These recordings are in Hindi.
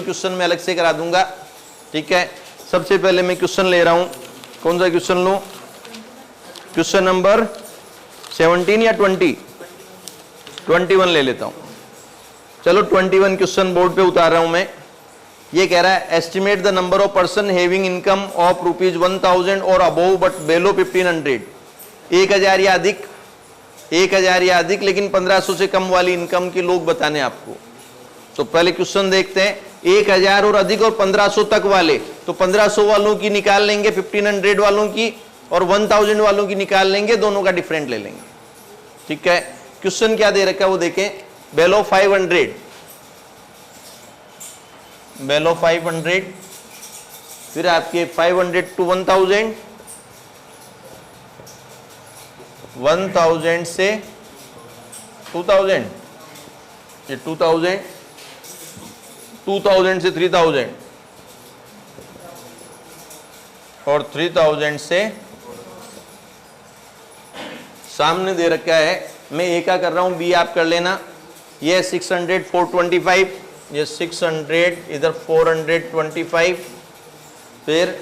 क्वेश्चन मैं अलग से करा दूंगा, ठीक है। सबसे पहले मैं क्वेश्चन ले रहा हूं, कौन सा क्वेश्चन लूं? क्वेश्चन नंबर 17 या 20? 21 ले लेता हूं। चलो 21 क्वेश्चन बोर्ड पे उतार रहा हूं मैं। ये कह रहा है estimate the number of person having income of ₹1000 और अबोव बट बेलो 1500। 1000 या अधिक, 1000 या अधिक लेकिन 1500 से कम वाली इनकम के लोग बताने आपको। तो पहले क्वेश्चन देखते हैं, 1000 और अधिक और 1500 तक वाले, तो 1500 वालों की निकाल लेंगे, 1500 वालों की और 1000 वालों की निकाल लेंगे, दोनों का डिफरेंट ले लेंगे, ठीक है। क्वेश्चन क्या दे रखा है वो देखें, बेलो 500, बेलो 500, फिर आपके 500 टू 1000, 1000 से 2000, ये 2000, 2000 से 3000 और 3000 से सामने दे रखा है, मैं ए का कर रहा हूं, बी आप कर लेना। ये 600 425, ये 600 इधर 425, फिर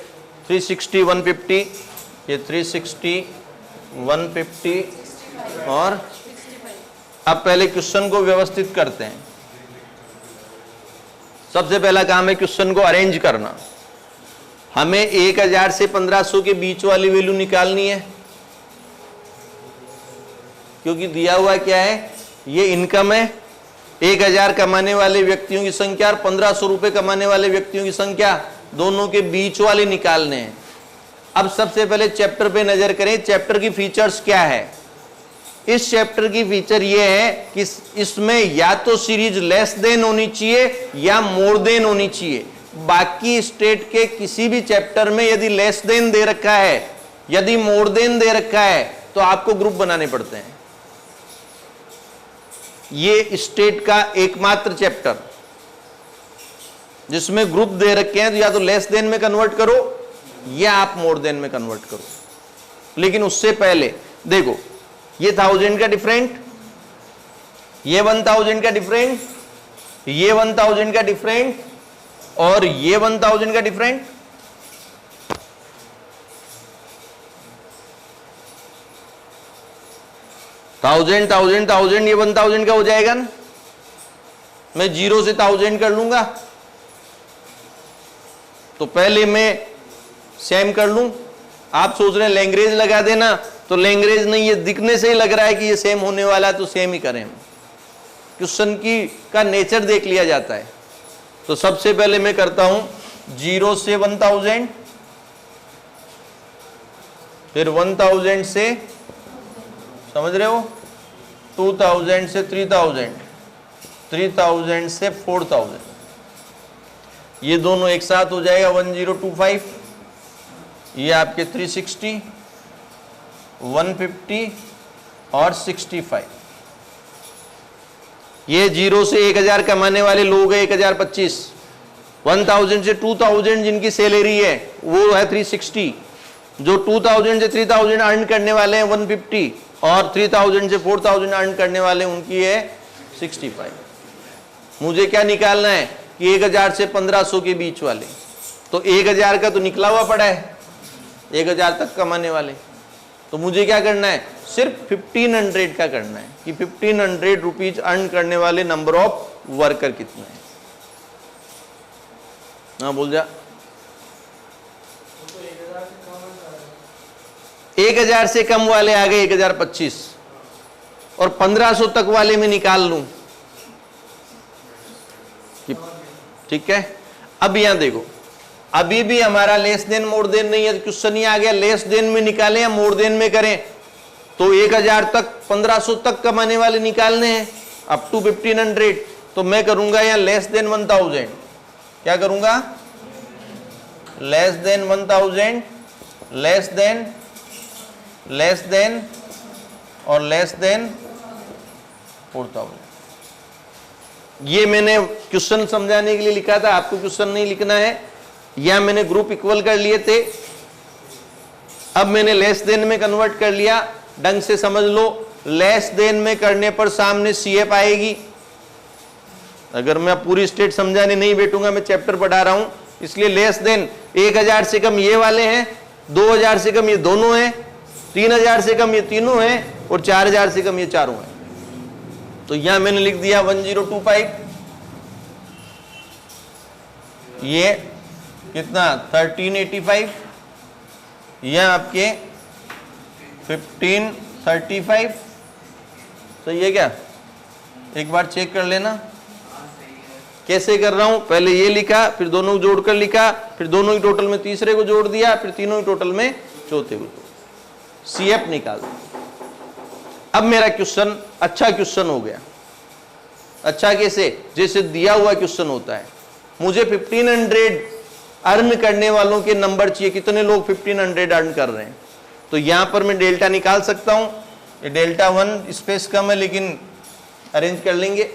360 150, ये 360 150 और अब पहले क्वेश्चन को व्यवस्थित करते हैं। सबसे पहला काम है क्वेश्चन को अरेंज करना। हमें 1000 से 1500 के बीच वाली वैल्यू निकालनी है, क्योंकि दिया हुआ क्या है, ये इनकम है। 1000 कमाने वाले व्यक्तियों की संख्या और 1500 रुपए कमाने वाले व्यक्तियों की संख्या, दोनों के बीच वाले निकालने हैं। अब सबसे पहले चैप्टर पे नजर करें, चैप्टर की फीचर्स क्या है। इस चैप्टर की फीचर ये है कि इसमें या तो सीरीज लेस देन होनी चाहिए या मोर देन होनी चाहिए। बाकी स्टेट के किसी भी चैप्टर में यदि लेस देन दे रखा है, यदि मोर देन दे रखा है, तो आपको ग्रुप बनाने पड़ते हैं। ये स्टेट का एकमात्र चैप्टर जिसमें ग्रुप दे रखे हैं, तो या तो लेस देन में कन्वर्ट करो या आप मोर देन में कन्वर्ट करो। लेकिन उससे पहले देखो, ये 1000 का डिफरेंट, ये 1000 का डिफरेंट, ये 1000 का डिफरेंट और ये 1000 का डिफरेंट। थाउजेंड थाउजेंड थाउजेंड, ये 1000 का हो जाएगा ना। मैं 0 से 1000 कर लूंगा, तो पहले मैं सेम कर लूं। आप सोच रहे हैं लैंग्वेज लगा देना, तो लैंग्वेज नहीं, ये दिखने से ही लग रहा है कि ये सेम होने वाला है, तो सेम ही करें। क्वेश्चन की का नेचर देख लिया जाता है। तो सबसे पहले मैं करता हूं 0 से 1000, फिर 1000 से, समझ रहे हो, 2000 से 3000, 3000 से 4000, ये दोनों एक साथ हो जाएगा 1025, ये आपके 360 150 और 65। ये 0 से 1000 कमाने वाले लोग हैं 1025, 1000 से 2000 जिनकी सैलरी है वो है 360, जो 2000 से 3000 अर्न करने वाले हैं 150 और 3000 से 4000 अर्न करने वाले उनकी है 65। मुझे क्या निकालना है कि 1000 से 1500 के बीच वाले, तो 1000 का तो निकला हुआ पड़ा है, 1000 तक कमाने वाले। तो मुझे क्या करना है, सिर्फ 1500 का करना है कि 1500 रुपीज अर्न करने वाले नंबर ऑफ वर्कर कितना है। हाँ बोल जा। 1000 से कम वाले आ गए 1025 और 1500 तक वाले में निकाल लूं, ठीक है। अब यहां देखो, अभी भी हमारा लेस देन मोर देन नहीं है, क्वेश्चन ही आ गया लेस देन में निकालें या मोर देन में करें। तो 1000 तक 1500 तक कमाने वाले निकालने हैं अप टू 1500। तो मैं करूंगा यहां लेस देन 1000, क्या करूंगा, लेस देन 1000, लेस देन और लेस देन 4000। ये मैंने क्वेश्चन समझाने के लिए लिखा था, आपको क्वेश्चन नहीं लिखना है। या मैंने ग्रुप इक्वल कर लिए थे, अब मैंने लेस देन में कन्वर्ट कर लिया। ढंग से समझ लो, लेस देन में करने पर सामने CF आएगी, अगर मैं पूरी स्टेट समझाने नहीं बैठूंगा, मैं चैप्टर पढ़ा रहा हूं, इसलिए लेस देन 1000 से कम ये वाले हैं, 2000 से कम ये दोनों हैं, 3000 से कम ये तीनों हैं और 4000 से कम ये चारों हैं। तो यहां मैंने लिख दिया 1025, ये कितना 1385, यह आपके 1535। सही है क्या? एक बार चेक कर लेना कैसे कर रहा हूं। पहले ये लिखा, फिर दोनों को जोड़कर लिखा, फिर दोनों ही टोटल में तीसरे को जोड़ दिया, फिर तीनों ही टोटल में चौथे को। CF निकाल। अब मेरा क्वेश्चन अच्छा क्वेश्चन हो गया। अच्छा कैसे? जैसे दिया हुआ क्वेश्चन होता है, मुझे 1500 अर्न करने वालों के नंबर चाहिए, कितने लोग 1500 अर्न कर रहे हैं। तो यहां पर मैं डेल्टा निकाल सकता हूं। ये डेल्टा 1 स्पेस कम है लेकिन अरेंज कर लेंगे।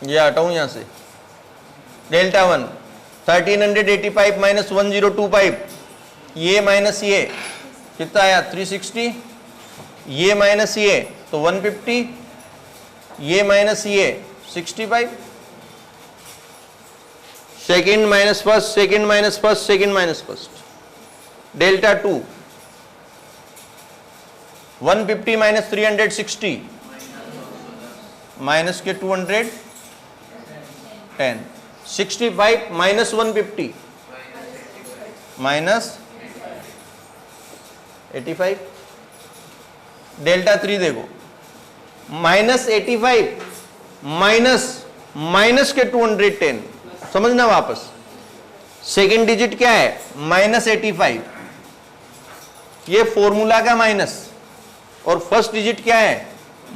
ये हटाऊं यहां से, डेल्टा 1 1385 माइनस 1025, ये माइनस ये कितना आया 360, ये माइनस ये तो 150, ये माइनस ये 65, second minus first, second minus first, second minus first, delta 2 150 minus 360 minus के 210, 65 माइनस 150 माइनस 85, डेल्टा 3 देखो माइनस 85 माइनस के 210, समझना वापस। सेकेंड डिजिट क्या है? माइनस 85, ये फॉर्मूला का माइनस, और फर्स्ट डिजिट क्या है?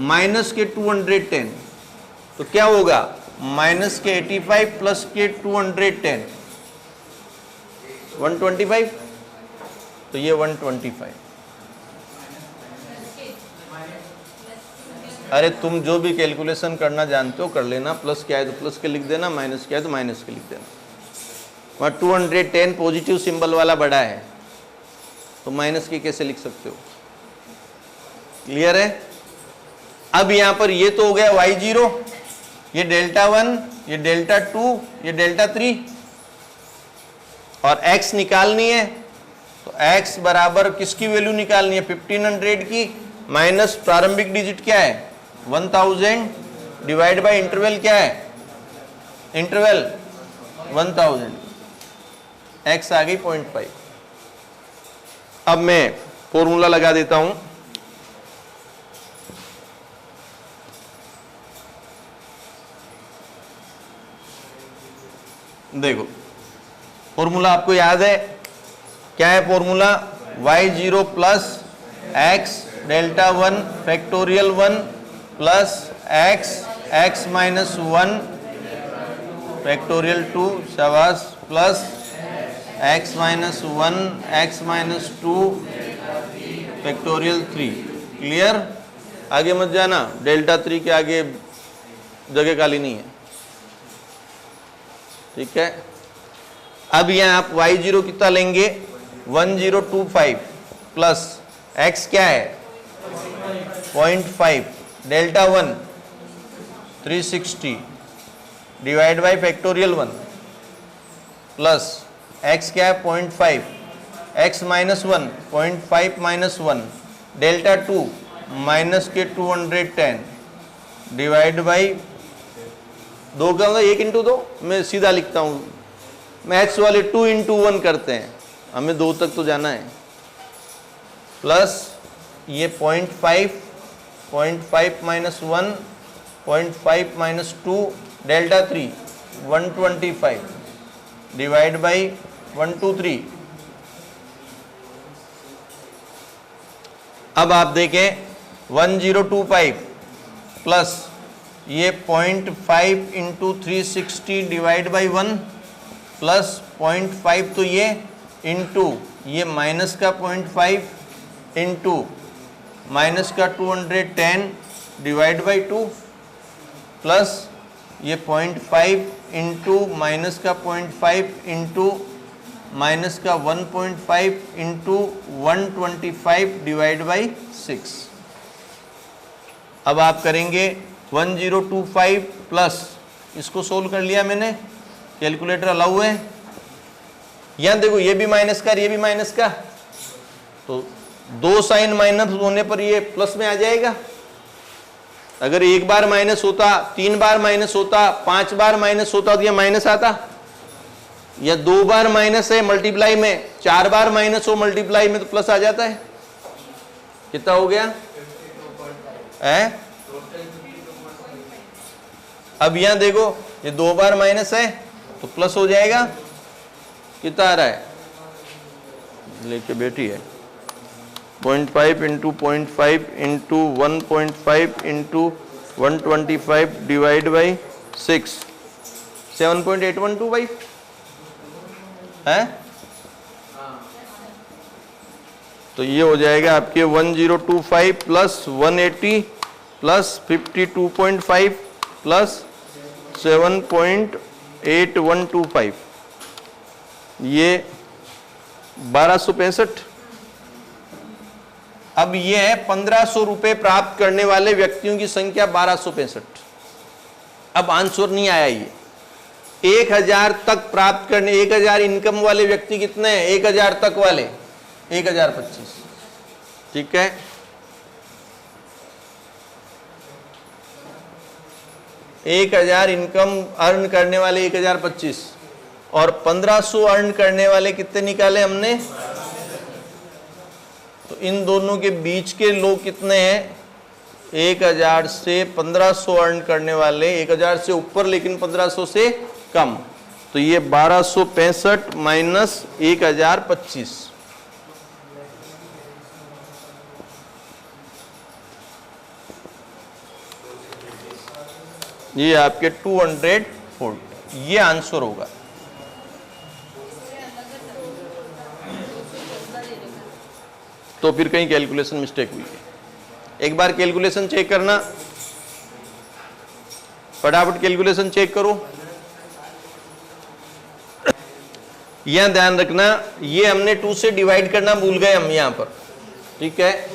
माइनस के 210। तो क्या होगा? माइनस के 85 प्लस के 210 125, तो ये 125। अरे तुम जो भी कैलकुलेशन करना जानते हो कर लेना, प्लस क्या है तो प्लस के लिख देना, माइनस क्या है तो माइनस के लिख देना। वहाँ 210 पॉजिटिव सिंबल वाला बड़ा है, तो माइनस के कैसे लिख सकते हो? क्लियर है? अब यहां पर ये तो हो गया y0, ये डेल्टा 1, ये डेल्टा 2, ये डेल्टा 3, और x निकालनी है। तो x बराबर किसकी वैल्यू निकालनी है? 1500 की, माइनस प्रारंभिक डिजिट क्या है? 1000, डिवाइड बाय इंटरवल क्या है? इंटरवल 1000, x आ गई 0.5। अब मैं फॉर्मूला लगा देता हूं। देखो फॉर्मूला आपको याद है क्या है? Formula y0 plus x delta 1 factorial 1 plus x minus 1 factorial 2 शाबाश, plus x minus 1 x minus 2 factorial 3। Clear? आगे मत जाना, डेल्टा 3 के आगे जगह खाली नहीं है। ठीक है? अब यहां आप y0 कितना लेंगे? 1025 प्लस x क्या है? 0.5, delta 1 360 divide by factorial 1 plus x क्या है? 0.5, x minus 1 0.5 minus 1 delta 2 minus के 210 डिवाइड बाई 2 का होगा 1 इंटू 2, मैं सीधा लिखता हूं। मैथ्स वाले 2 इंटू 1 करते हैं, हमें 2 तक तो जाना है। प्लस ये 0.5 minus 1 0.5 minus 2 delta 3 125 divide by 123। अब आप देखें 1025 प्लस ये 0.5 इंटू 360 डिवाइड बाई 1 प्लस 0.5, तो ये इंटू ये माइनस का 0.5 इंटू माइनस का 210 डिवाइड बाई 2 प्लस ये 0.5 इंटू माइनस का 0.5 इंटू माइनस का 1.5 इंटू 125 डिवाइड बाई 6। अब आप करेंगे 1025 प्लस, इसको सोल्व कर लिया मैंने, कैलकुलेटर अलाउ है। यहां देखो ये भी माइनस का, ये भी माइनस का, तो दो साइन माइनस होने पर ये प्लस में आ जाएगा। अगर एक बार माइनस होता, 3 बार माइनस होता, 5 बार माइनस होता तो ये माइनस आता, या 2 बार माइनस है मल्टीप्लाई में, 4 बार माइनस हो मल्टीप्लाई में तो प्लस आ जाता है। कितना हो गया है? अब यहां देखो ये 2 बार माइनस है तो प्लस हो जाएगा। कितना आ रहा है? लेके बैठी है 0.5 into 0.5 into 1.5 into 125 divide by 6, 7.812 है। तो ये हो जाएगा आपके 1025 प्लस 180 प्लस 52.5 प्लस 7.8125, ये 1265। अब ये है 1500 रुपए प्राप्त करने वाले व्यक्तियों की संख्या 1265। अब आंसर नहीं आया ये। 1000 तक प्राप्त करने, 1000 इनकम वाले व्यक्ति कितने हैं? 1000 तक वाले 1025, ठीक है। एक 1000 इनकम अर्न करने वाले 1025 और 1500 अर्न करने वाले कितने निकाले हमने? तो इन दोनों के बीच के लोग कितने हैं? 1000 से 1500 अर्न करने वाले, 1000 से ऊपर लेकिन 1500 से कम, तो ये 1265 माइनस 1025, ये आपके 240, ये आंसर होगा। तो फिर कहीं कैलकुलेशन मिस्टेक हुई है। एक बार कैलकुलेशन चेक करना, फटाफट कैलकुलेशन चेक करो। यहां ध्यान रखना, ये हमने 2 से डिवाइड करना भूल गए हम यहां पर, ठीक है।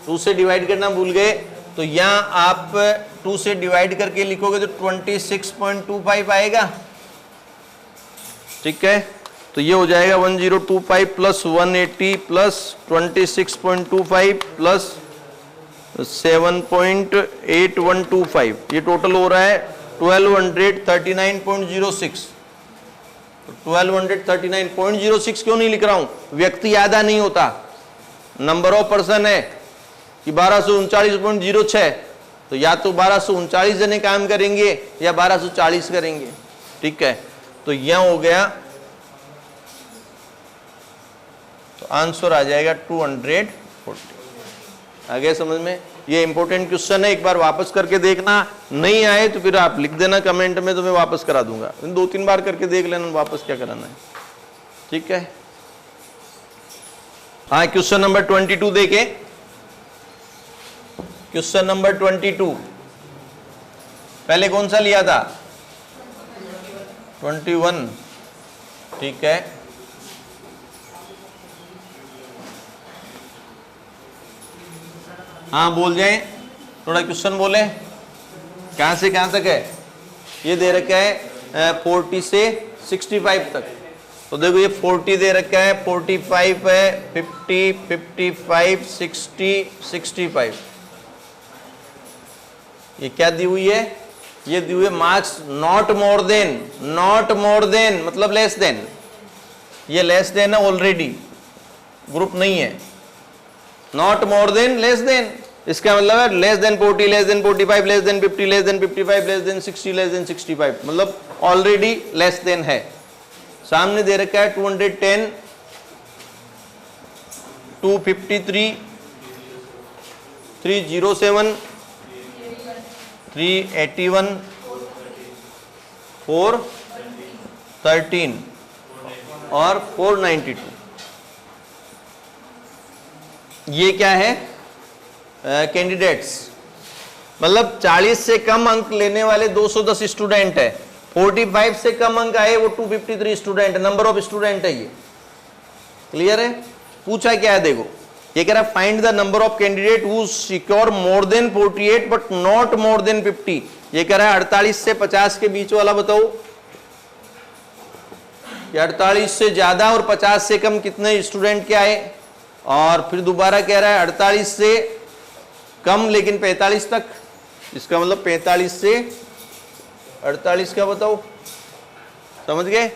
2 से डिवाइड करना भूल गए, तो यहां आप 2 से डिवाइड करके लिखोगे तो 26.25 आएगा, ठीक है। तो ये हो जाएगा 1025 प्लस 180 प्लस 26.25 प्लस 7.8125, ये टोटल हो रहा है 1239.06। 1239.06 क्यों नहीं लिख रहा हूं? व्यक्ति आधा नहीं होता, नंबर ऑफ पर्सन है कि 1239.06, तो या तो 1239 जने काम करेंगे या 1240 करेंगे, ठीक है। तो यहां हो गया, तो आंसर आ जाएगा 240। आ गया समझ में? ये इंपॉर्टेंट क्वेश्चन है, एक बार वापस करके देखना, नहीं आए तो फिर आप लिख देना कमेंट में, तो मैं वापस करा दूंगा। 2-3 बार करके देख लेना वापस क्या कराना है, ठीक है। हाँ, क्वेश्चन नंबर 22 देखें। क्वेश्चन नंबर 22 पहले कौन सा लिया था? 21, ठीक है। हाँ बोल जाए, थोड़ा क्वेश्चन बोले, कहां से कहां तक है? ये दे रखा है 40 से 65 तक। तो देखो ये 40 दे रखा है, 45 है, 50, 55, 60, 65। ये क्या दी हुई है? ये दी हुई है मार्क्स नॉट मोर देन मतलब लेस देन। ये लेस देन है ऑलरेडी, ग्रुप नहीं है। Not more than, less than, इसका मतलब है less than 40, less than 45, less than 50, less than 55, less than 60, less than 65, मतलब ऑलरेडी लेस देन है। सामने दे रखा है 210, 253, 307, 381, 413 और 492। ये क्या है? कैंडिडेट्स, मतलब 40 से कम अंक लेने वाले 210 स्टूडेंट है, 45 से कम अंक आए वो 253 स्टूडेंट, नंबर ऑफ स्टूडेंट है ये। क्लियर है? पूछा क्या है देखो, ये कह रहा है find the number of candidate who secure more than 48 but not more than 50। ये कह रहा है 48 से 50 के बीच वाला बताओ, 48 से ज्यादा और 50 से कम कितने स्टूडेंट के आए। और फिर दोबारा कह रहा है 48 से कम लेकिन 45 तक, इसका मतलब 45 से 48 का बताओ, समझ गए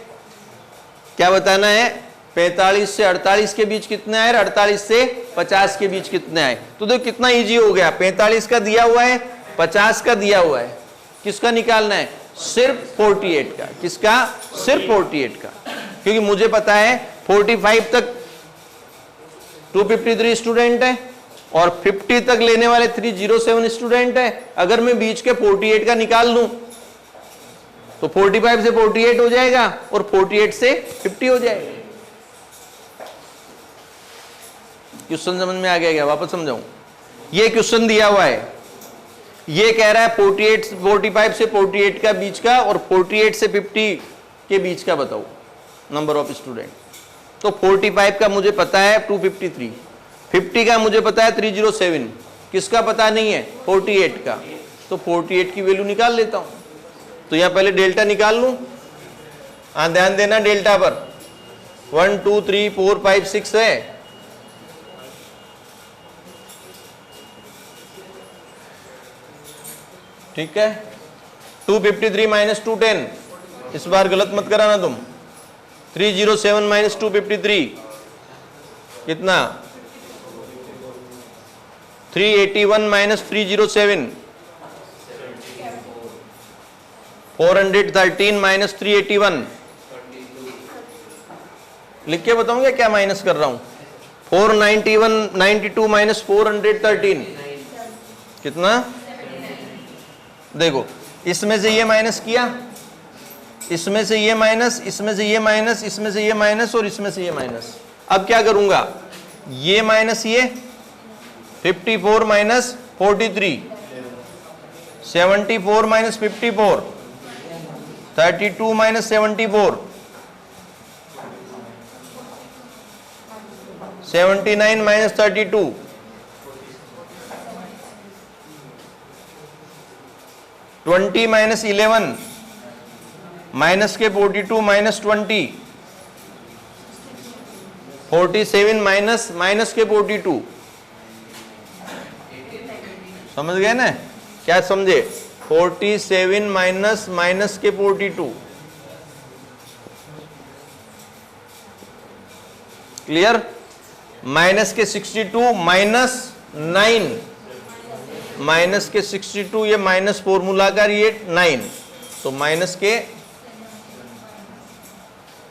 क्या बताना है। 45 से 48 के बीच कितने आए, 48 से 50 के बीच कितने आए। तो देखो कितना इजी हो गया, 45 का दिया हुआ है, 50 का दिया हुआ है, किसका निकालना है, सिर्फ 48 का। किसका, सिर्फ 48 का, क्योंकि मुझे पता है 45 तक 253 स्टूडेंट है और 50 तक लेने वाले 307 स्टूडेंट है। अगर मैं बीच के 48 का निकाल लूं तो 45 से 48 हो जाएगा और 48 से 50 हो जाएगा। क्वेश्चन समझ में आ गया क्या, वापस समझाऊं। ये क्वेश्चन दिया हुआ है, ये कह रहा है 45 से 48 का बीच का और 48 से 50 के बीच का बताओ नंबर ऑफ स्टूडेंट। तो 45 का मुझे पता है 253, 50 का मुझे पता है 307, किसका पता नहीं है, 48 का। तो 48 की वैल्यू निकाल लेता हूं। तो यहां पहले डेल्टा निकाल लूं, ध्यान देना डेल्टा पर। 1 2 3 4 5 6 है, ठीक है। 253 माइनस 210, इस बार गलत मत कराना तुम। 307 माइनस 253 कितना, 381 माइनस 307, 413 माइनस 381। लिख के बताऊंगा क्या माइनस कर रहा हूं। 492 माइनस 413 कितना, देखो इसमें से ये माइनस किया, इसमें से ये माइनस, इसमें से ये माइनस, इसमें से ये माइनस और इसमें से ये माइनस। अब क्या करूंगा, ये माइनस ये, 54 minus 43, 74 minus 54, 32 minus 74, 79 minus 32, 20 minus 11, minus के 42 माइनस 20, 47 माइनस माइनस के 42। समझ गए ना, क्या समझे, 47 माइनस माइनस के 42। क्लियर। माइनस के 62 माइनस 9, माइनस के 62, ये माइनस फॉर्मूला का ये 9, तो माइनस के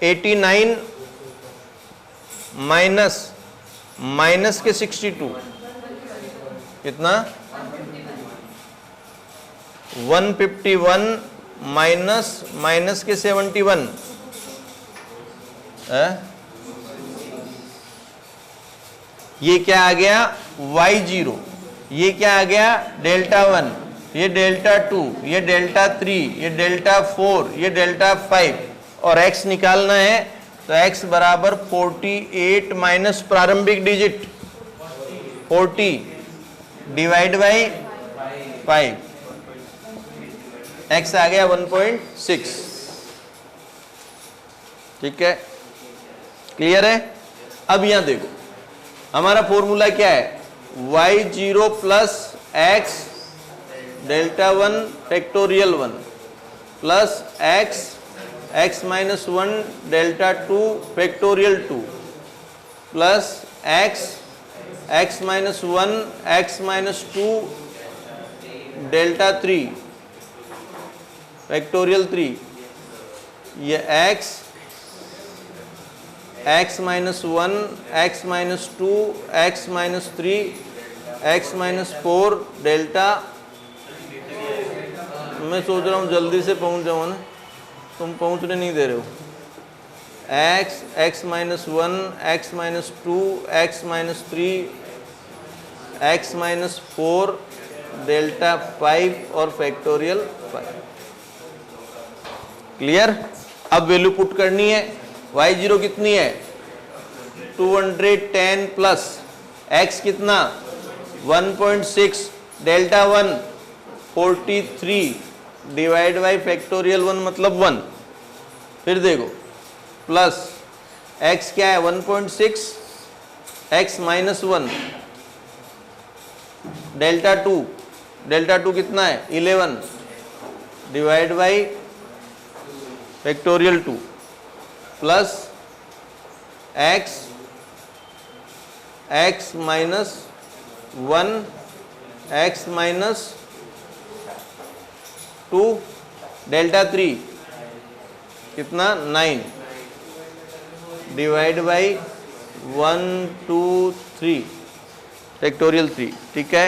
89 माइनस माइनस के 62 कितना, 151 माइनस माइनस के 71 है। ये क्या आ गया, y0, ये क्या आ गया, डेल्टा 1, ये डेल्टा 2, ये डेल्टा 3, ये डेल्टा 4, ये डेल्टा 5 और x निकालना है। तो x बराबर 48 माइनस प्रारंभिक डिजिट 40 डिवाइड बाई 5, x आ गया 1.6। ठीक है, क्लियर है। अब यहां देखो हमारा फॉर्मूला क्या है, y0 plus x delta 1 factorial 1 plus x minus 1 delta 2 factorial 2 plus x minus 1 x minus 2 delta 3 factorial 3, ये x minus 1 x minus 2 x minus 3 x minus 4 delta. मैं सोच रहा हूँ जल्दी से पहुँच जाऊँ ना, तुम पहुँचने नहीं दे रहे हो। x minus 1 x minus 2 x minus 3 x minus 4 delta 5 और फैक्टोरियल 5। क्लियर। अब वैल्यू पुट करनी है, y0 कितनी है, 210 प्लस x कितना 1.6 डेल्टा 1 43 डिवाइड बाई फैक्टोरियल 1 मतलब 1। फिर देखो प्लस x क्या है 1.6 x माइनस 1 डेल्टा 2 कितना है 11 divide by factorial 2 plus x minus 1 x minus 2 delta 3 कितना 9 डिवाइड बाई 1 2 3 फैक्टोरियल 3। ठीक है,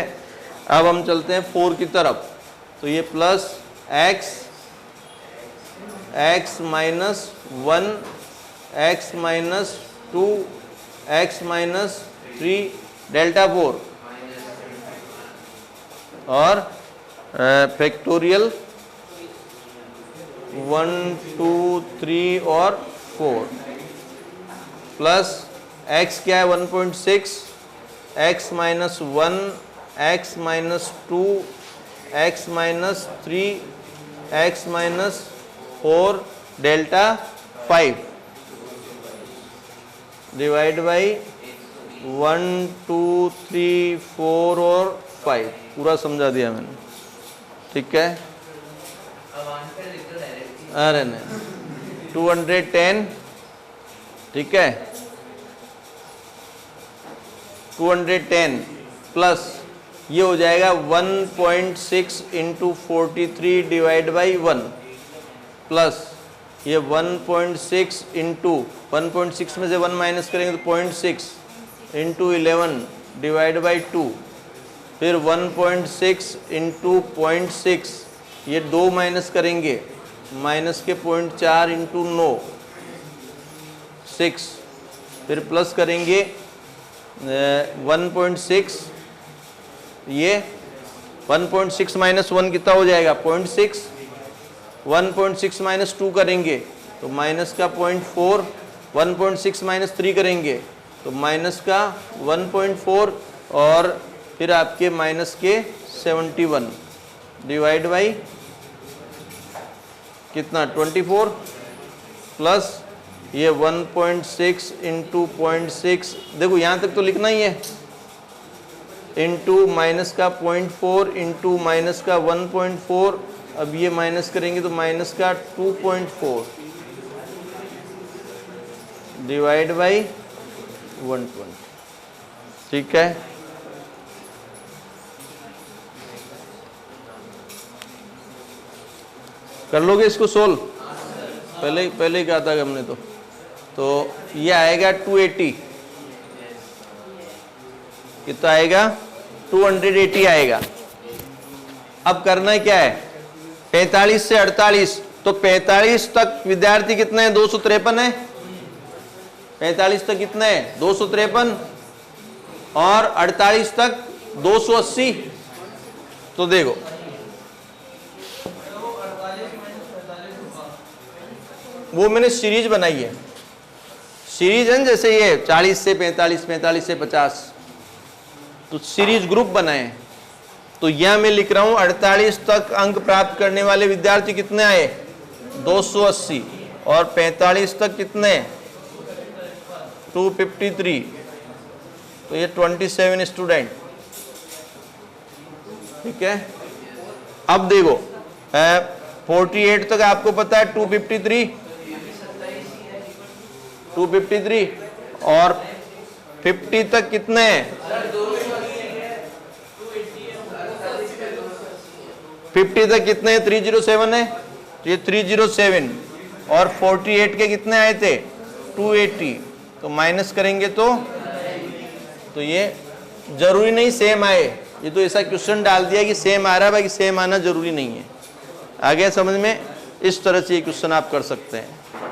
अब हम चलते हैं 4 की तरफ। तो ये plus x minus 1 x minus 2 x minus 3 delta 4 और फैक्टोरियल 1 2 3 और 4 प्लस x क्या है 1.6 x minus 1 x minus 2 x minus 3 x minus 4 delta 5 divide by 1 2 3 4 और 5। पूरा समझा दिया मैंने। ठीक है, अरे नहीं 210। ठीक है, 210 प्लस ये हो जाएगा 1.6 इंटू 43 डिवाइड बाई 1 प्लस ये 1.6 इंटू 1.6 में से 1 माइनस करेंगे तो 0.6 इंटू 11 डिवाइड बाई 2 फिर 1.6 इंटू 0.6 ये 2 माइनस करेंगे माइनस के 0.4 इंटू 9 6 फिर प्लस करेंगे 1.6 ये 1.6 माइनस 1 कितना हो जाएगा 0.6 1.6 माइनस 2 करेंगे तो माइनस का 0.4 1.6 माइनस 3 करेंगे तो माइनस का 1.4 और फिर आपके माइनस के 71 डिवाइड बाई कितना 24 प्लस ये 1.6 इंटू 0.6 देखो यहाँ तक तो लिखना ही है इंटू माइनस का 0.4 इंटू माइनस का 1.4 अब ये माइनस करेंगे तो माइनस का 2.4 डिवाइड बाई 120। ठीक है, कर लोगे इसको सोल्व? पहले ही कहा था हमने तो ये आएगा 280 कितना आएगा 280 आएगा। अब करना क्या है 45 से 48 तो 45 तक विद्यार्थी कितने हैं 253 है 45 तक कितने हैं 253 और 48 तक 280। तो देखो वो मैंने सीरीज बनाई है, सीरीज है जैसे ये 40 से 45 45 से 50 तो सीरीज ग्रुप बनाए। तो यहां मैं लिख रहा हूं 48 तक अंक प्राप्त करने वाले विद्यार्थी कितने आए 280 और 45 तक कितने 253 तो ये 27 स्टूडेंट। ठीक है, अब देखो 48 तक आपको पता है 253 और 50 तक कितने हैं 50 तक कितने हैं 307 है तो ये 307 और 48 के कितने आए थे 280 तो माइनस करेंगे तो ये जरूरी नहीं सेम आए, ये तो ऐसा क्वेश्चन डाल दिया कि सेम आ रहा है, भाई सेम आना जरूरी नहीं है। आ गया समझ में? इस तरह से ये क्वेश्चन आप कर सकते हैं।